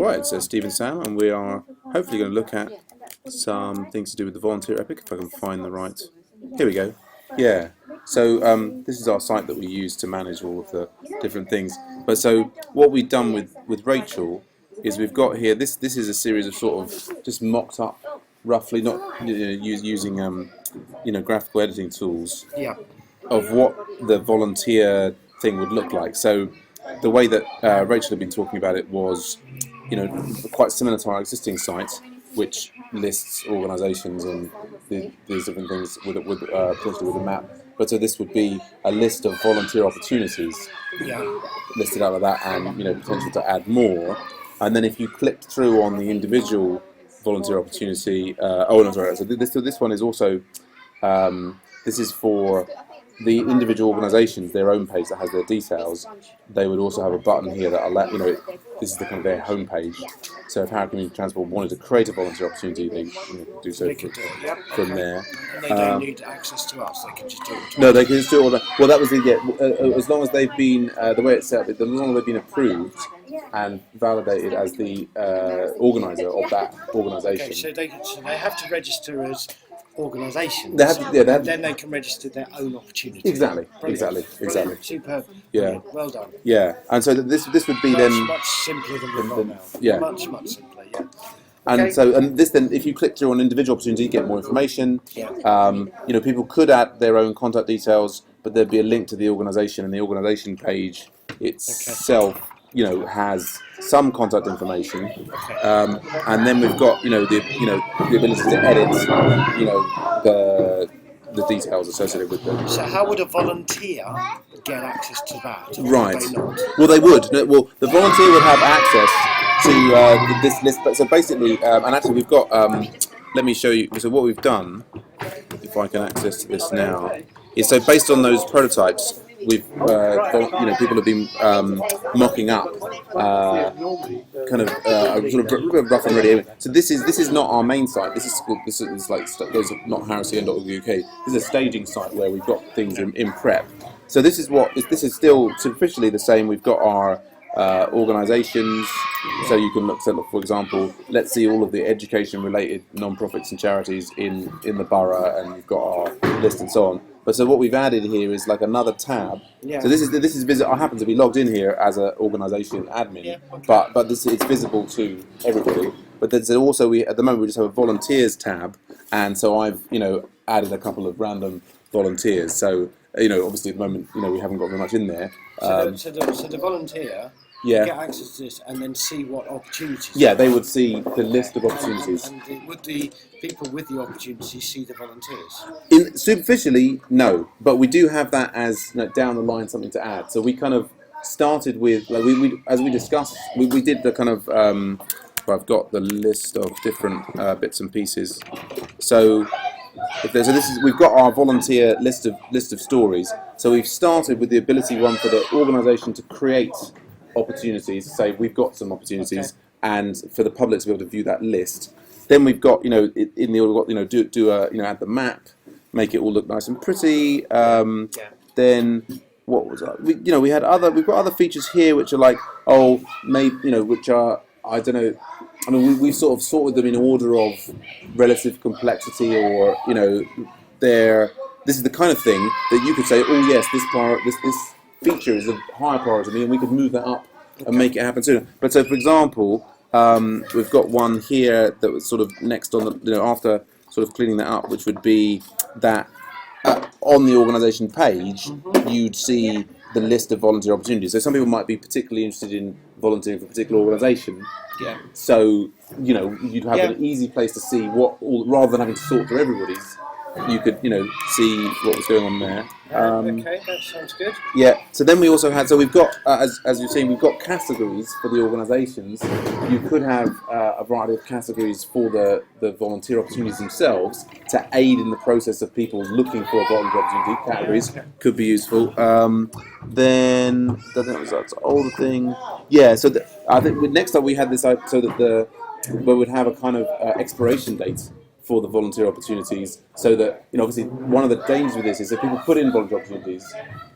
Right, so Steve and Sam, and we are hopefully going to look at some things to do with the volunteer epic, if I can find the right. Here we go. Yeah. So this is our site that we use to manage all of the different things. But so what we've done with Rachel is we've got here. This is a series of sort of just mocked up, roughly, not using graphical editing tools. Yeah. Of what the volunteer thing would look like. So the way that Rachel had been talking about it was, quite similar to our existing site, which lists organisations and these different things potentially with a map. But so this would be a list of volunteer opportunities listed out of that, and potential to add more. And then if you clicked through on the individual volunteer opportunity, So this one is also this is for the individual organisations, their own page that has their details. They would also have a button here that allow, this is the kind of their home page. So if Harrow Community Transport wanted to create a volunteer opportunity, they do so from there. And they don't need access to us; they can just do it. No, they can just do all that. Well, that was as long as they've been the way it's set up, as long as they've been approved and validated as the organiser of that organisation. Okay, so they have to register as organisations. Then they can register their own opportunities. Exactly. Superb. Yeah. Brilliant. Well done. Yeah, and so this would be much simpler than we've got now. Yeah. Much simpler. Yeah. And Okay. so, this then, if you click through on individual opportunity, you get more information. Yeah. People could add their own contact details, but there'd be a link to the organisation, and the organisation page itself, has some contact information. And then we've got, the ability to edit, the details associated with them. So how would a volunteer get access to that? Right. Would they not? Well, they would. Well, the volunteer would have access to this list. But so basically, and actually, we've got. Let me show you. So what we've done, if I can access this now, is so based on those prototypes, we've people have been mocking up kind of sort of rough and ready. So this is not our main site. This is like those are not harrowcn.uk. This is a staging site where we've got things in prep. So this is still superficially the same. We've got our organisations. So you can look, for example, let's see all of the education-related non-profits and charities in the borough, and you've got our list and so on. But so what we've added here is like another tab. Yeah. So this is visible. I happen to be logged in here as an organisation admin, but it's visible to everybody. But there's also at the moment we just have a volunteers tab, and so I've added a couple of random volunteers. So obviously at the moment we haven't got very much in there. So the volunteer. Get access to this and then see what opportunities. Yeah, they would see the list of opportunities. And would the people with the opportunities see the volunteers? Superficially, no, but we do have that as down the line something to add. So we kind of started with we as we discussed, we did the kind of. I've got the list of different bits and pieces. So. We've got our volunteer list of stories. So we've started with the ability one for the organisation to create opportunities. Say we've got some opportunities, and for the public to be able to view that list. Then we've got in the order add the map, make it all look nice and pretty. Then what was that? We've got other features here which are like which are I don't know. I mean, we've sort of sorted them in order of relative complexity, or this is the kind of thing that you could say, oh yes, this feature is of higher priority, and we could move that up and make it happen sooner. But so, for example, we've got one here that was sort of next on the after sort of cleaning that up, which would be that on the organisation page you'd see the list of volunteer opportunities. So some people might be particularly interested in volunteering for a particular organisation. Yeah. So you'd have an easy place to see rather than having to sort through everybody's. You could see what was going on there. Okay, that sounds good. Yeah. So then we also had. So we've got as you've seen, we've got categories for the organisations. You could have a variety of categories for the volunteer opportunities themselves to aid in the process of people looking for a volunteer opportunity. Categories could be useful. Then that's an older thing. Yeah. So I think next up we had this so that where we'd have a kind of expiration date for the volunteer opportunities, so that obviously one of the dangers with this is if people put in volunteer opportunities,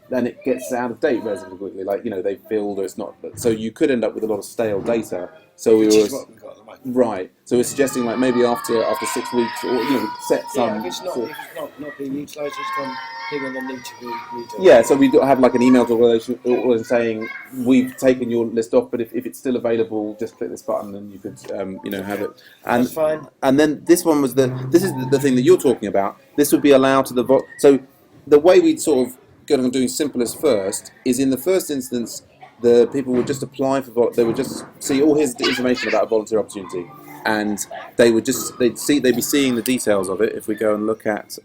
then it gets out of date relatively quickly. Like they've filled or it's not. So you could end up with a lot of stale data. So which is what we've got at the moment. Right. So we're suggesting like maybe after 6 weeks, or set some. Yeah, if it's not being utilised, it's gone. People then need to read it. Yeah, so we have like an email to organization saying we've taken your list off, but if it's still available, just click this button and you could have it. And that's fine. And then this one was this is the thing that you're talking about. This would be allowed to so the way we'd sort of go on doing simplest first is in the first instance the people would just apply for they would just see here's the information about a volunteer opportunity, and they'd be seeing the details of it. If we go and look at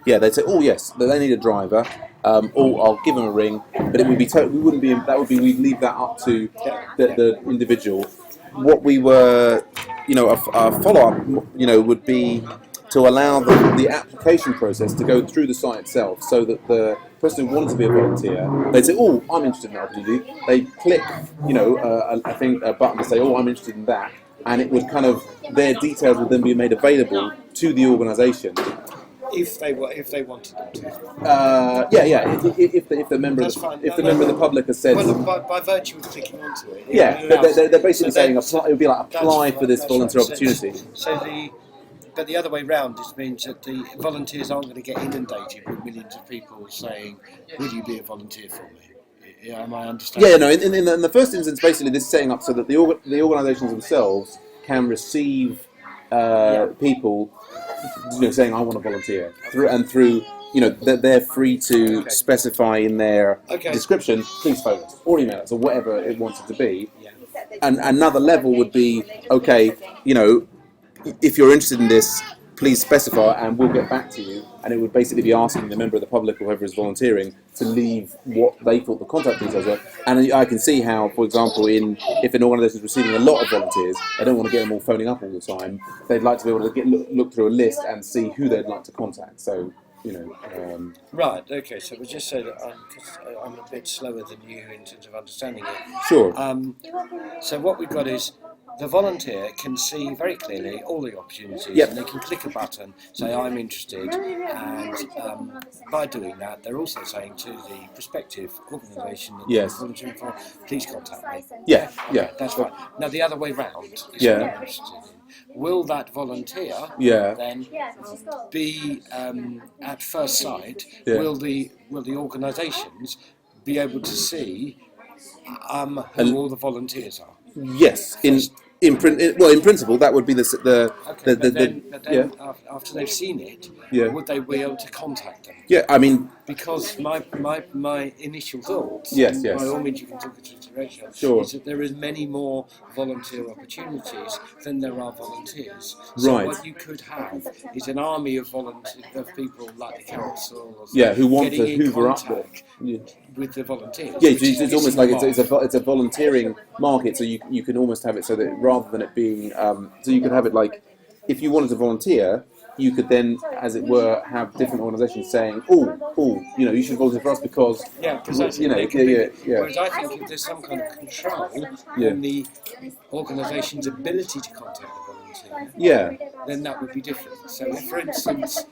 they'd say, oh yes, they need a driver. I'll give them a ring, but it would be we'd leave that up to the individual. What we were, a follow-up, would be to allow the application process to go through the site itself, so that the person who wanted to be a volunteer, they'd say, oh, I'm interested in that opportunity. They click, a button to say, oh, I'm interested in that, and it would their details would then be made available to the organisation. If they wanted them to. If the member of the public has said. Well, by virtue of clicking onto it. They're basically saying it would be like apply for this volunteer opportunity. But the other way round, it means that the volunteers aren't going to get inundated with millions of people saying, "Will you be a volunteer for me?" Yeah, am I understanding? Yeah, no. In the first instance, basically, this is setting up so that the organisations themselves can receive people, saying, "I want to volunteer," through. They're free to specify in their description, please phone us or email us or whatever it wants it to be. Yeah. And another level would be, if you're interested in this, please specify and we'll get back to you. And it would basically be asking the member of the public or whoever is volunteering to leave what they thought the contact details were. And I can see how, for example, if an organisation is receiving a lot of volunteers, they don't want to get them all phoning up all the time. They'd like to be able to look through a list and see who they'd like to contact. So, Right, okay, so we just say that I'm a bit slower than you in terms of understanding it. Sure. So what we've got is the volunteer can see very clearly all the opportunities, and they can click a button, say I'm interested, and by doing that they're also saying to the prospective organisation that they're volunteering for, please contact me. Yeah, that's right. Now the other way round is what I'm interested in. Will that volunteer then be at first sight? Will the organisations be able to see who all the volunteers are? Yes, in principle, that would be after they've seen it, would they be able to contact them? Yeah, I mean, because my initial thoughts, by all means you can take it into consideration, is that there is many more volunteer opportunities than there are volunteers. So what you could have is an army of people like the council, who want to hoover up with the volunteers. Yeah, it's almost like it's a volunteering market, so you can almost have it so that rather than it being, so you could have it like, if you wanted to volunteer, you could then, as it were, have different organisations saying, you should volunteer for us because, Whereas I think if there's some kind of control on the organisation's ability to contact the volunteer, then that would be different. So if, for instance,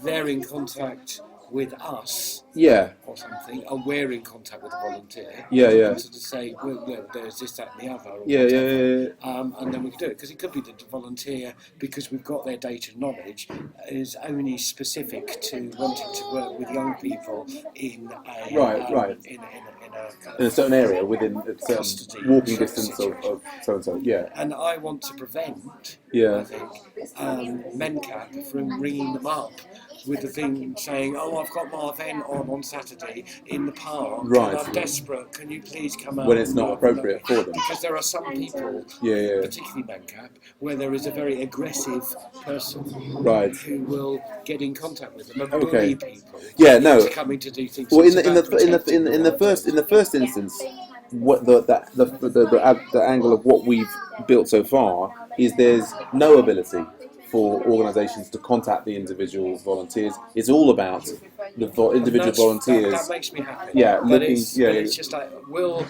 they're in contact with us, or something, and we're in contact with the volunteer, to say, well, there's this, that, and the other, and then we can do it, because it could be that the volunteer, because we've got their data and knowledge, is only specific to wanting to work with young people in a in a certain area within a certain walking distance of so and so. And I want to prevent, I think, MenCap from ringing them up with the thing saying, I've got my event on Saturday in the park, and I'm desperate, can you please come out? When it's not appropriate for them. Because there are some people, particularly MenCap, where there is a very aggressive person who will get in contact with them and bully people into coming to do things. Well, in the first instance, what the angle of what we've built so far is there's no ability for organisations to contact the individual volunteers. It's all about the individual volunteers. That makes me happy. Yeah, but it's just like, will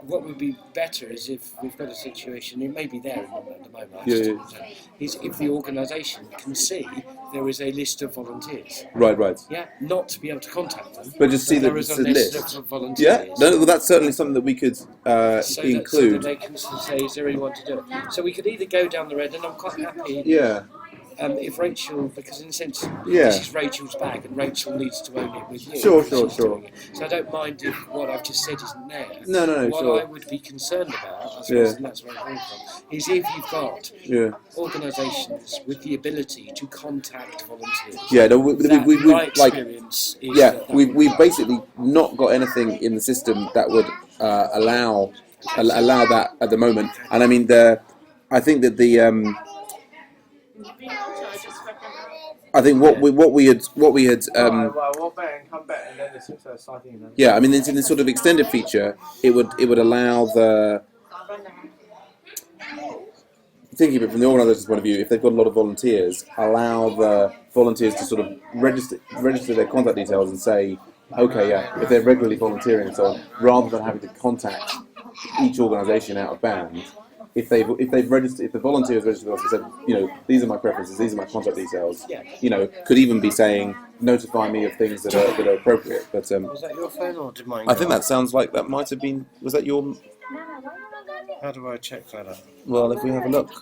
what would be better is if we've got a situation, it may be there at the moment, is if the organisation can see there is a list of volunteers. Right. Yeah, not to be able to contact them, but just see that there is it's a a list list. of volunteers. Yeah, no, well, that's certainly something that we could include. So that they can say, is there anyone to do it? So we could either go down the red, and I'm quite happy. Yeah. If Rachel, because in a sense, Yeah. this is Rachel's bag, and Rachel needs to own it with you. Sure. So I don't mind if what I've just said isn't there. No, what sure. I would be concerned about, I suppose, and that's where I'm coming from, is if you've got organisations with the ability to contact volunteers. Yeah, no, my experience is we've basically not got anything in the system that would allow that at the moment. And I mean, I think that I think what we had yeah, I mean, in this sort of extended feature, it would allow the, thinking of it from the organisation's point of view, if they've got a lot of volunteers, allow the volunteers to sort of register their contact details and say, okay, yeah, if they're regularly volunteering and so on, rather than having to contact each organisation out of band. If the volunteers registered with us and said, you know, these are my preferences, these are my contact details, you know, could even be saying, notify me of things that are appropriate. But was that your phone or did mine? I think that sounds like that might have been. Was that your? How do I check that out? Well, if we have a look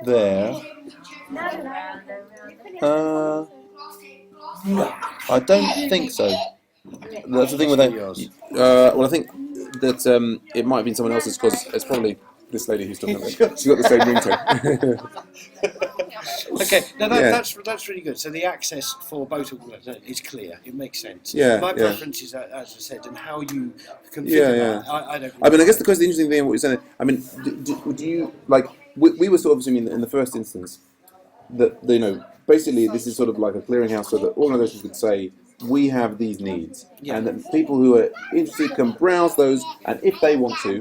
there, I don't think so. That's the thing with that. Well, I think that it might have been someone else's because it's probably this lady who's talking about it. She's got the same ringtone. Okay, now that's really good. So the access for both organisations is clear. It makes sense. My preference is, as I said, and how you configure that. I don't. I mean, I guess the interesting thing in what you're saying. I mean, do you like? We were sort of assuming that in the first instance that, you know, basically this is sort of like a clearinghouse, so that organisations could say, we have these needs, and that people who are interested can browse those, and if they want to,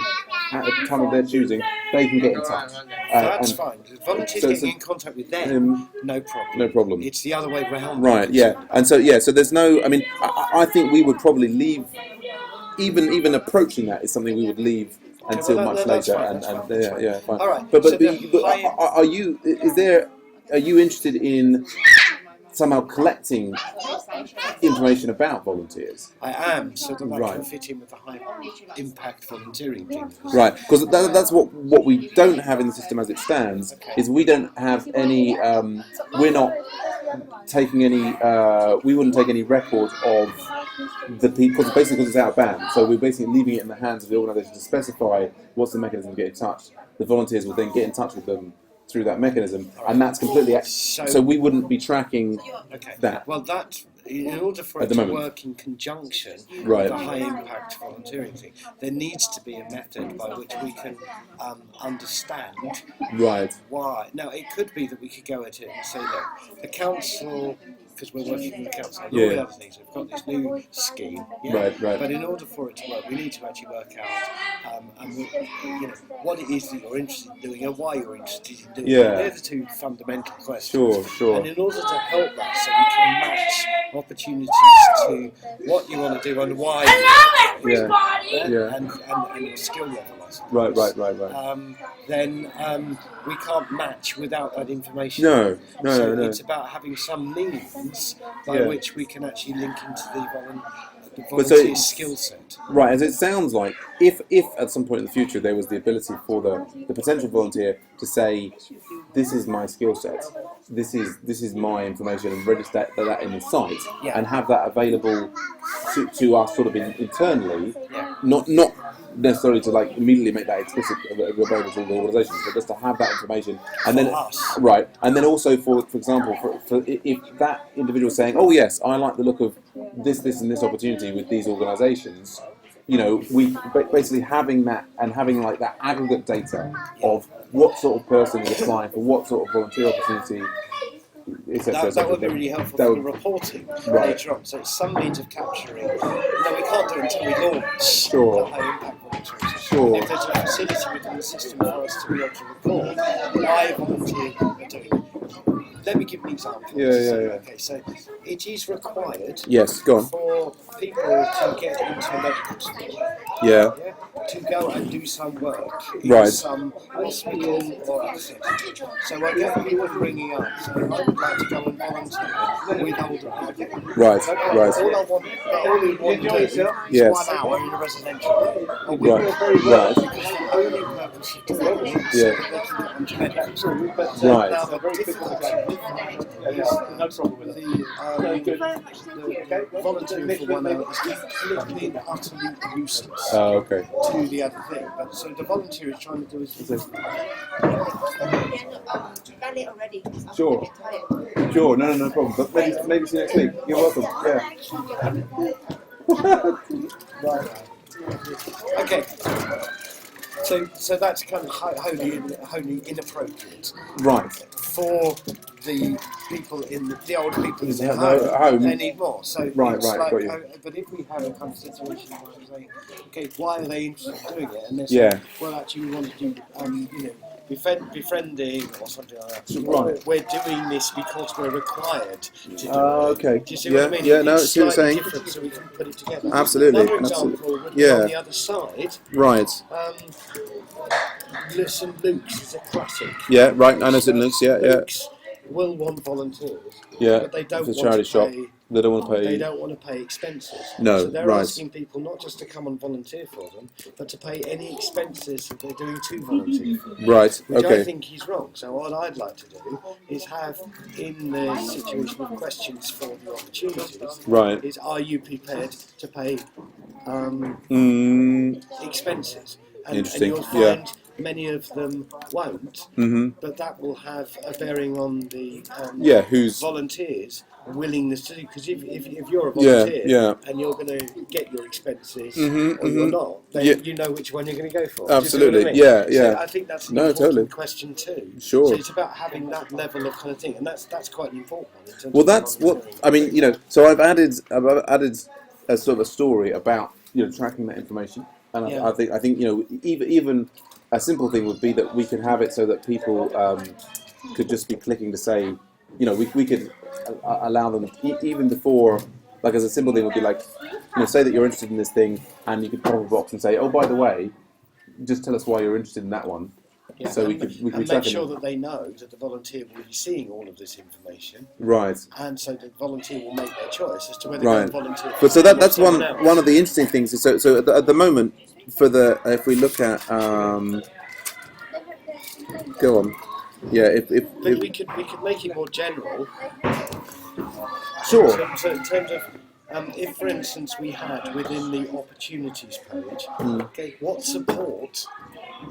at the time of their choosing, they can get in touch. That's fine. Volunteers getting in contact with them, no problem. No problem. It's the other way around. Right. Yeah. And so so there's no. I mean, I think we would probably leave. Even approaching that is something we would leave until much later. Fine. All right. But are you? Are you interested in somehow collecting information about volunteers? I am, so that I can fit in with the high impact volunteering thing. Right, because that's what we don't have in the system as it stands, is we don't have any, we're not taking any, we wouldn't take any record of the people, basically because it's out of band, so we're basically leaving it in the hands of the organisation to specify what's the mechanism to get in touch. The volunteers will then get in touch with them through that mechanism, and that's completely. So we wouldn't be tracking that. Well, that in order for it to work in conjunction with the high impact volunteering thing, there needs to be a method by which we can understand why. Now, it could be that we could go at it and say, look, the council, because we're working with the council and all the other things, we've got this new scheme. But in order for it to work, we need to actually work out what it is that you're interested in doing and why you're interested in doing it. They're the two fundamental questions. Sure. And in order to help that, so we can match opportunities to what you want to do and why. Hello, everybody. And your skill level. Right. Then we can't match without that information. No. It's about having some means by which we can actually link into the volunteer skill set. Right, as it sounds like, if at some point in the future there was the ability for the potential volunteer to say, this is my skill set, this is my information, and register that in the site, and have that available to us sort of internally, not necessarily to like immediately make that explicit available to all the organisations, but just to have that information, and then and then also for example, for if that individual saying, oh yes, I like the look of this and this opportunity with these organisations, you know, we basically having that and having like that aggregate data of what sort of person is applying for what sort of volunteer opportunity. That would be really helpful for the reporting later on. So it's some means of capturing. No, we can't do it until we launch the high impact volunteering. If there's a facility within the system for us to be able to record why volunteers are doing it. Let me give an example. Okay, so it is required go on. for people to get into a medical school. to go and do some work in Right. some hospital or other setting. So I get people ringing up saying, I would like to go and volunteer with older people. Right, So, right. all we want to do is Yes. 1 hour in a residential home. A week. Right, right. Because the only purpose of doing it is Yeah. so that they can get onto medical school. Right. Now, the difficulty with that the volunteering for 1 hour is completely and utterly useless Okay. to the other thing. But so the volunteer is trying to do is Sure. Sure. No problem. But maybe see you next week. You're welcome. Yeah. okay. So that's kind of wholly inappropriate. Right. For the people the older people in their home, they need more. So right, it's got you. but if we have a kind of situation where we say, okay, why are they interested in doing it? And they're saying, well, actually, we want to do, befriending or something like that. Right. We're doing this because we're required to do it. Okay. Do you see what I mean? Yeah. No, it's see what you're saying. different, so we can put it together. Absolutely. Another example would be on the other side. Right. St Luke's is a classic. Yeah. Right. I know St Luke's. Yeah. Luke's will want volunteers. Yeah. But they don't It's a want charity to shop. pay. They don't want to pay. They don't want to pay expenses. No, so they're right. asking people not just to come and volunteer for them, but to pay any expenses that they're doing to volunteer for them. Right. Which Okay. I think is wrong. So what I'd like to do is have in the situation of questions for the opportunities. Right. Is are you prepared to pay expenses? Interesting. And you'll find many of them won't. Mm-hmm. But that will have a bearing on the who's volunteers' willingness to do. Because if you're a volunteer and you're going to get your expenses or you're not, then you know which one you're going to go for. Absolutely. Do you see what I mean? Yeah. So I think that's an important question too. Sure. So it's about having that level of kind of thing, and that's quite an important one. In terms Well, of that's what I mean. So I've added a sort of a story about tracking that information, and I think even a simple thing would be that we could have it so that people could just be clicking to say, we could allow them even before, like as a simple thing would be like, say that you're interested in this thing, and you could pop up a box and say, oh, by the way, just tell us why you're interested in that one. Yeah, so we and could make sure that they know that the volunteer will be seeing all of this information. Right. And so the volunteer will make their choice as to whether they volunteer. But so that's one of the interesting things. So at the moment, if we look at go on, if we could make it more general. Sure. So in terms of if, for instance, we had within the opportunities page, okay, what support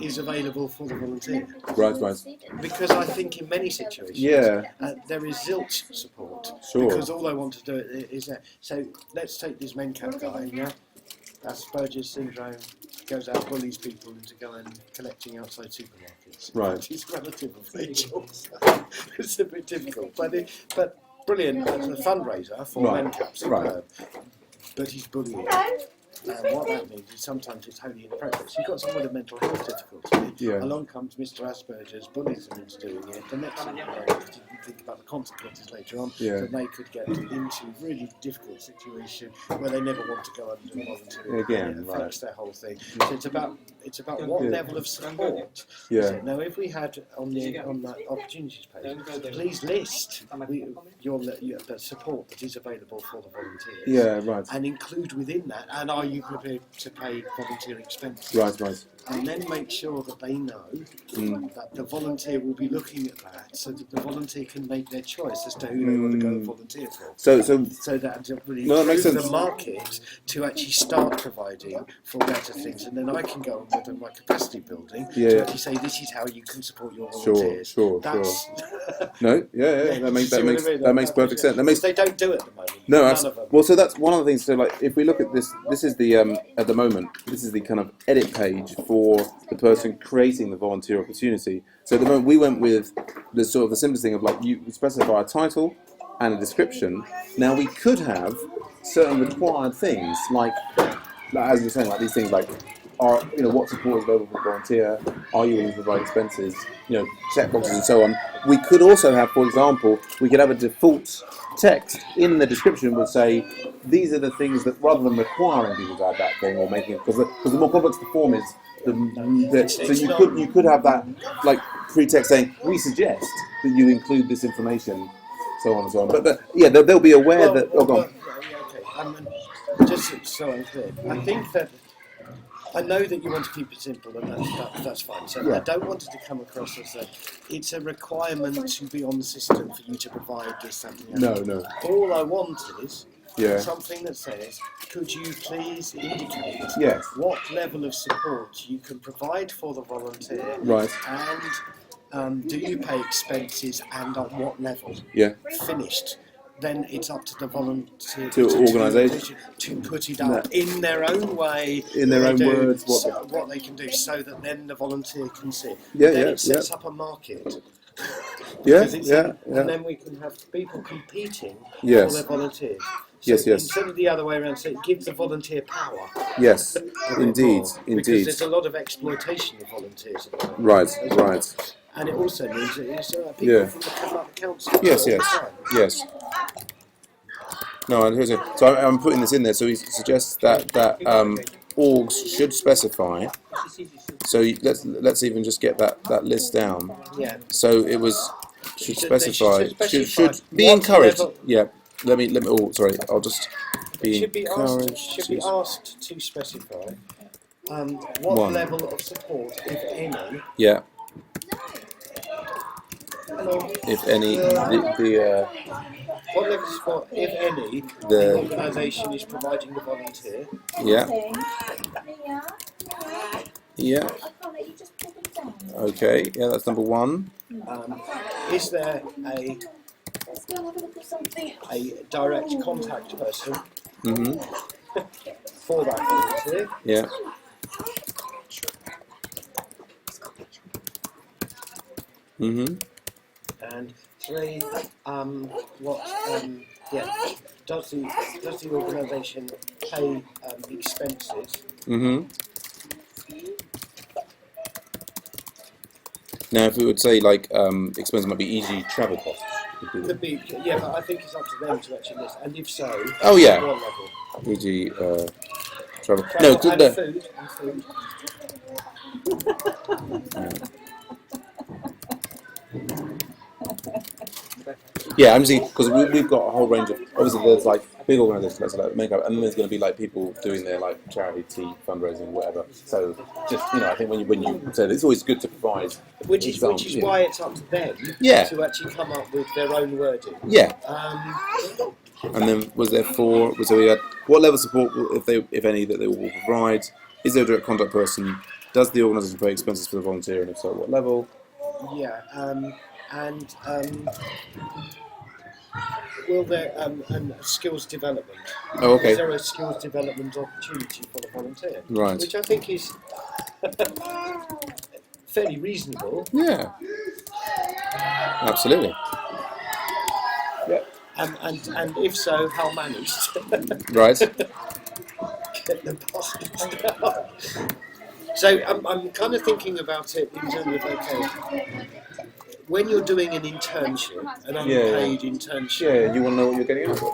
is available for the volunteer? Right. Because I think in many situations, there is zilch support. Sure. Because all I want to do is so let's take this MenCap guy. Yeah, Asperger's syndrome goes out, bullies people into going collecting outside supermarkets. Right. Which is relatively short. It's a bit difficult, but brilliant as a fundraiser for MenCap, superb. But he's bullying. And what that means is sometimes it's wholly inappropriate. So you've got someone with a mental health difficulty. Along comes Mr. Asperger's, bullies them into doing it. The next thing you know, you think about the consequences later on, that they could get into a really difficult situation where they never want to go and do volunteering. Again, it affects their whole thing. So it's about what level of support. So now, if we had on that opportunities page, please list the support that is available for the volunteers. And include within that, and are you prepared to pay volunteer expenses? Right. And then make sure that they know that the volunteer will be looking at that, so that the volunteer can make their choice as to who they want to go and volunteer for. So that really improves the market to actually start providing for better things, and then I can go on with my capacity building to actually say this is how you can support your volunteers. Sure. That makes perfect sense. They don't do it at the moment. No, none of them. Well, so that's one of the things. So, like, if we look at this, this is the at the moment, this is the kind of edit page for the person creating the volunteer opportunity. So at the moment, we went with the sort of the simplest thing of like you specify a title and a description. Now we could have certain required things like as you're saying, like these things like what support is available for volunteer? Are you willing to provide expenses? Check boxes and so on. We could also have, for example, we could have a default text in the description would say these are the things that, rather than requiring people to add that thing or making it, because the more complex the form is, so you could have that like pretext saying we suggest that you include this information, so on and so on. But yeah, they'll be aware that. Oh, go on. Just so I'm clear, I think that I know that you want to keep it simple, and that's fine. So I don't want it to come across as that it's a requirement to be on the system for you to provide this something. No. All I want is something that says, could you please indicate what level of support you can provide for the volunteer, right? And do you pay expenses, and at what level? Yeah. Finished. Then it's up to the volunteer to organisation to put it up in their own way, in their own words, what they can do, so that then the volunteer can see. It sets up a market. And then we can have people competing for their volunteers. So instead of the other way around, so it gives the volunteer power. Yes, indeed. Because there's a lot of exploitation of volunteers. Right. And it also means that it's people from the council. Yes. No, and so I'm putting this in there. So he suggests that orgs should specify. So let's even just get that list down. Yeah. So it was should specify should be encouraged. Level? Yeah. Let me. Oh, sorry. I'll just be encouraged. Should be asked to specify what level of support, if any. Yeah. If any, what level of support, if any, the organisation is providing the volunteer? Yeah. Okay. Yeah, that's number one. Is there a direct contact person for that volunteer? Yeah. And three, does the organisation pay expenses? Now, if we would say like expenses might be e.g. travel costs. Could be, but I think it's up to them to actually list. And if so, what level? E.g. travel. No, and food. Yeah, I'm just because we've got a whole range of, obviously there's like big organisations like makeup, and then there's going to be like people doing their like charity tea fundraising, whatever. So just I think when you say that, it's always good to provide, which is why it's up to them to actually come up with their own wording. Yeah. And then was there four? So we had what level of support, if any, that they will provide? Is there a direct contact person? Does the organisation pay expenses for the volunteer, and if so, what level? Yeah. Will there and skills development? Oh, okay. Is there a skills development opportunity for the volunteer? Right. Which I think is fairly reasonable. Yeah. Absolutely. Yeah. And if so, how managed? Right. Get the bastards down. So I'm kind of thinking about it in terms of when you're doing an internship, an unpaid internship. You want to know what you're getting out of it.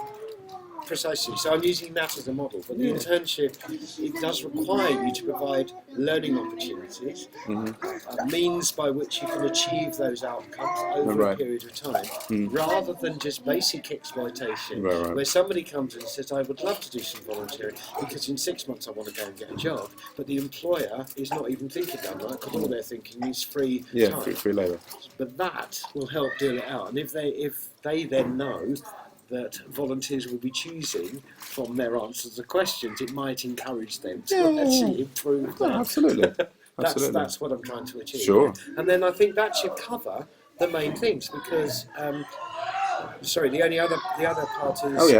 Precisely. So I'm using that as a model. But the internship, it does require you to provide learning opportunities, means by which you can achieve those outcomes over a period of time, rather than just basic exploitation, where somebody comes and says, I would love to do some volunteering because in 6 months I want to go and get a job, but the employer is not even thinking that, right? Because all they're thinking is free time. Free labour. But that will help deal it out. And if they then know that volunteers will be choosing from their answers to questions, it might encourage them to actually improve that. Absolutely. That's what I'm trying to achieve. Sure. And then I think that should cover the main things because, the other part is,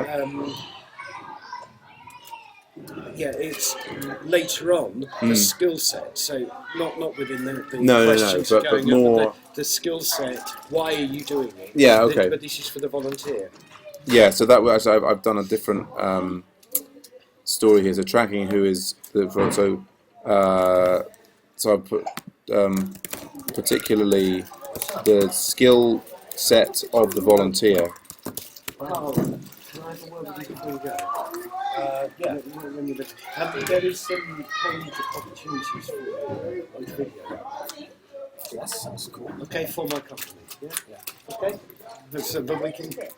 it's later on the skill set. So not within the questions but more the skill set. Why are you doing it? Yeah, okay. But this is for the volunteer. Yeah, so that was I've done a different story here. So tracking who is so So I put particularly the skill set of the volunteer. Oh, can I have a word with you before you go? Yeah. There is some paid opportunities for you on video. Yes, sounds cool. Okay, for my company. Yeah. Yeah. Okay. But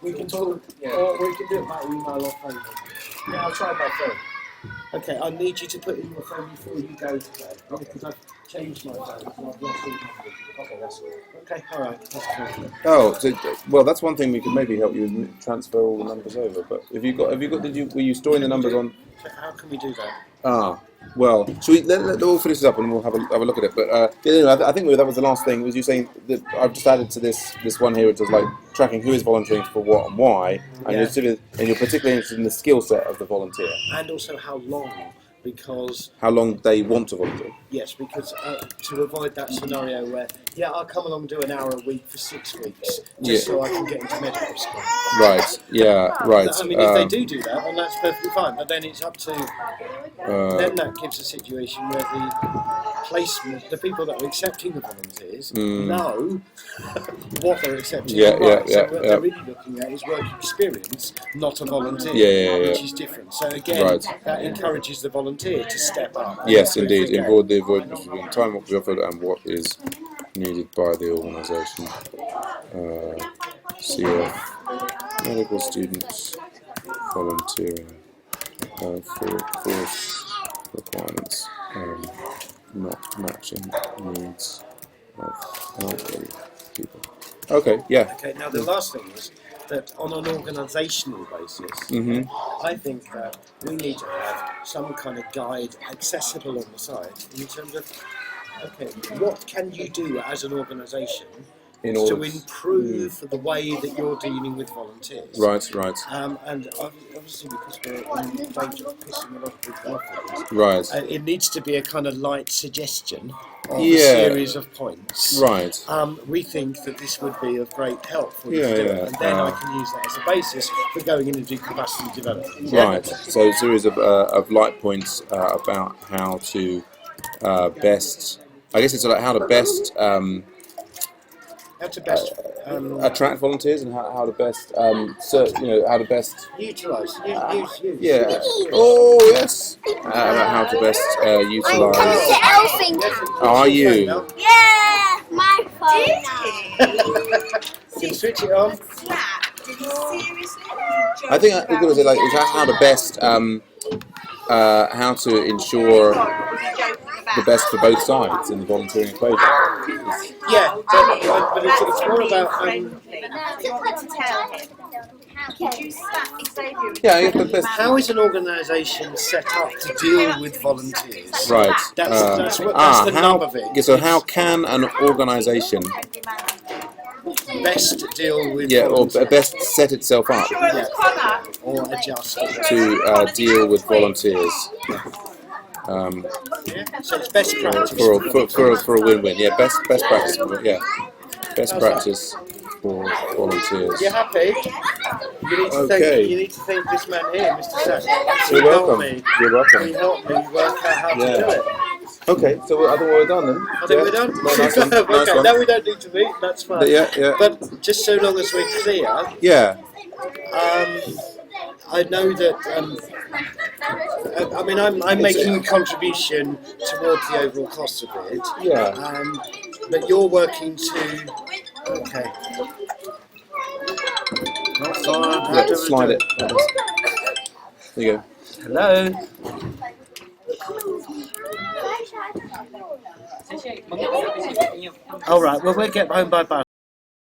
we can talk. Yeah. Or we can do it by email or phone. Yeah, I'll try by phone. Okay, I need you to put in your phone before you go today, because I've changed my phone, so I've lost all numbers. Okay, that's good. Okay, alright, that's cool. Oh, so, well, that's one thing we could maybe help you transfer all the numbers over. But were you storing the numbers on? How can we do that? Ah, well, should we let all finish this up and we'll have a look at it. But I think that was the last thing. Was you saying that I've just added to this one here, which is like tracking who is volunteering for what and why, and you're particularly interested in the skill set of the volunteer and also how long, because how long they want to volunteer. Yes, because to avoid that scenario where I'll come along and do an hour a week for 6 weeks just so I can get into medical school. Right. Yeah. Right. I mean, if they do that, then that's perfectly fine. But then it's up to then that gives a situation where the people that are accepting the volunteers know what they're accepting. So what they're really looking at is work experience, not a volunteer, which is different. So again, that encourages the volunteer to step up. Yes, indeed. Involve the avoidance between time what we offered and what is needed by the organisation. CF medical students volunteering for course requirements not matching needs of elderly people. Okay, yeah. Okay, now the last thing is that on an organisational basis, I think that we need to have some kind of guide accessible on the site in terms of, okay, what can you do as an organisation to improve the way that you're dealing with volunteers? Right. And obviously because we're in danger of pissing a lot of people off, right. It needs to be a kind of light suggestion of a series of points. Right. We think that this would be of great help for you to do it, and then I can use that as a basis for going in and do capacity development. Right. So a series of light points about how to best. I guess it's like how to best. How to best attract volunteers and how to best how to best utilise. Yeah. Oh yes. About how to best utilise. Are you? Yeah, my phone now. Can you switch it on? I think we're going to say like is how to best how to ensure the best for both sides in the volunteering equation. Yeah, but it's more about. How is an organisation set up to deal with volunteers? Right. That's the nub of it. So how can an organisation best deal with or best set itself up or adjust to deal with volunteers? So it's best practice for a win-win. Yeah, best practice. Yeah, best practice for volunteers. You happy? You need to thank this man here, Mr. Sack. You're welcome. You're welcome. He helped me work out how to do it. Okay, so I think we're done then. I think we're done. Nice one. Okay, now we don't need to meet. That's fine. Yeah. But just so long as we're clear. Yeah. I know that. I mean, I'm making a contribution towards the overall cost of it. Yeah. But you're working to. Okay. Slide it. There you go. Hello. All right. Well, we'll get home by bus.